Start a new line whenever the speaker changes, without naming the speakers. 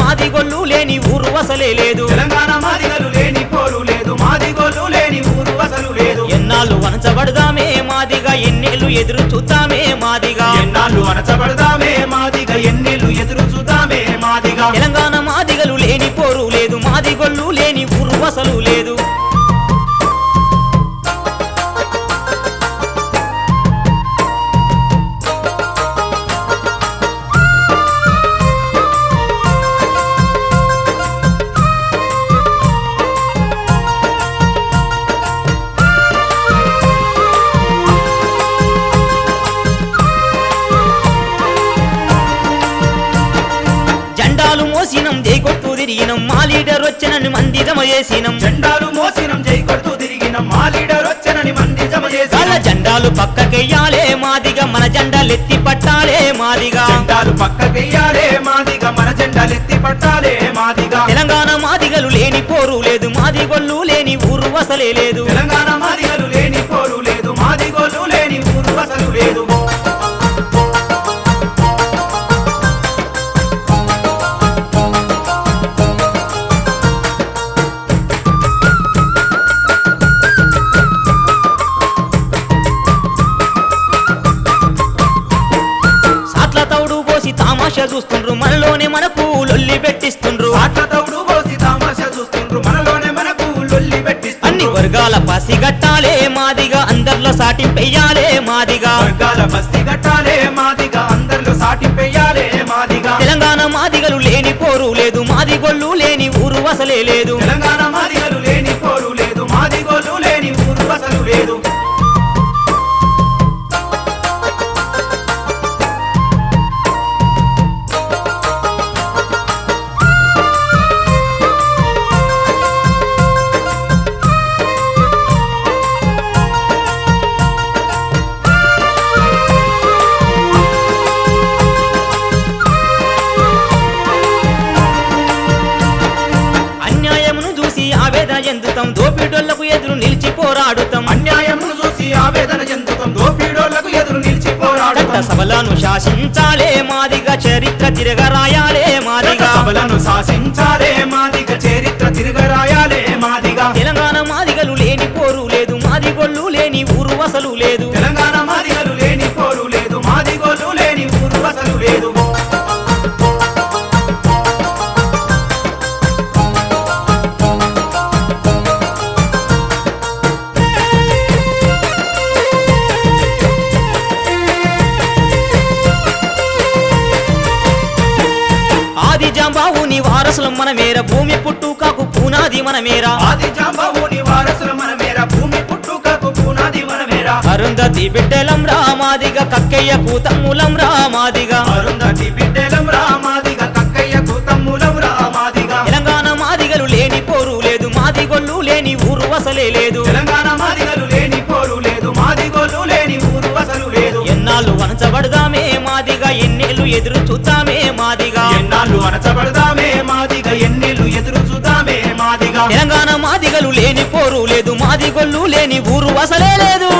మాది గొల్లు లేని ఊరు అసలే లేదు
తెలంగాణ మాదిగలు లేని పోరు లేదు మాది గొల్లు లేని ఊరు అసలు లేదు
ఎన్నాళ్ళు వనచబడదామే మాదిగా ఎన్నేళ్ళు ఎదురు చూద్దామే మాదిగా
ఎన్నాళ్ళు అనచబడదామే మాదిగ ఎన్నేళ్ళు ఎదురు చూద్దామే మాదిగా
తెలంగాణ మాదిగలు లేని పోరు లేదు మాది గొల్లు లేని ఊరు అసలు లేదు జెండాలు మోసినం జై కొట్టు తిరిగినం మా లీడర్ వచ్చనని మంది జమ చేసినం
జెండాలు మోసినం జై కొడుతూ తిరిగిన మా లీడర్ వచ్చనని మంది జమ
వాళ్ళ
చేసి
జెండాలు పక్కకెయ్యాలే మాదిగా మన జెండాలెత్తి పట్టాలే మాదిగా
జెండాలు పక్కకెయ్యాలే మాదిగ మన జెండాలెత్తి పట్టాలే మాదిగా
తెలంగాణ మాదిగలు లేని పోరు లేదు మాది గొల్లు లేని ఊరు అసలే లేదు
తెలంగాణ మాదిగలు లేని పోరు లేదు మాది గొల్లు లేని ఊరు అసలు లేదు
సాట్ల తౌడు పోసి తామాషా చూస్తుండ్రు మనలోనే మనకు లొల్లి పెట్టిస్తుండ్రు
సాట్ల తౌడు పోసి తమాషా చూస్తుండ్రు మనలోనే మనకు లొల్లి
అన్ని
పెట్టిస్తుండ్రు
వర్గాల పసిగట్టాలే మాదిగా అందరిలో సాటింపెయ్యాలే మాదిగా
వర్గాల బస్తి కట్టాలే మాదిగ అందరిలో సాటింపెయ్యాలే మాదిగా
తెలంగాణ మాదిగలు లేని పోరు లేదు మాది గొల్లు లేని ఊరు అసలే లేదు
తెలంగాణ మాదిగలు లేని పోరు లేదు మాది గొల్లు లేని ఊరు అసలు లేదు
అన్యాయమును చూసి ఆవేదన చెందుతాం దోపిడోళ్లకు ఎదురు నిలిచి పోరాడుతాం
అన్యాయమును చూసి ఆవేదన చెందుతాం దోపిడోళ్లకు ఎదురు నిలిచి
చట్ట
పోరాడుతాం
సభలను శాసించాలే మాదిగా చరిత్ర తిరగరాయాలే మాదిగా
సభలను శాసించాలే మాదిగ చరిత్ర తిరగరాయాలే మాదిగా
తెలంగాణ మాదిగలు లేని పోరు లేదు మాది గొల్లు లేని ఊరు అసలు లేదు
తెలంగాణ మాదిగలు లేని పోరు లేదు మాది గొల్లు లేని ఊరు అసలు లేదు
ఆది జాంబావుని వారసులం మనమేర భూమి పుట్టుకకు పునాది మనమేరా
ఆది జాంబవుని వారసుల మనమేరా భూమి పుట్టుకకు పునాది మనమేరా
అరుంధతి బిడ్డలం రామాదిగా కక్కయ్య కూతమ్ములం రామాదిగా
అరుంధతి బిడ్డలం రామాదిగ కక్కయ్యకు తమ్ములం రామాదిగా
తెలంగాణ మాదిగలు లేని పోరు లేదు మాది గొల్లు లేని ఊరు అసలే లేదు
తెలంగాణ మాదిగలు లేని పోరు లేదు మాది గొల్లు లేని ఊరు అసలు లేదు
ఎన్నాళ్ళు వనచబడదామే మాదిగా ఎన్నేళ్ళు ఎదురు చూద్దామే మాదిగా
ఎన్నాళ్ళు అనచబడదామే మాదిగ ఎన్నేళ్ళు ఎదురు చూద్దామే మాదిగా
తెలంగాణ మాదిగలు లేని పోరు లేదు మాది గొల్లు లేని ఊరు అసలే లేదు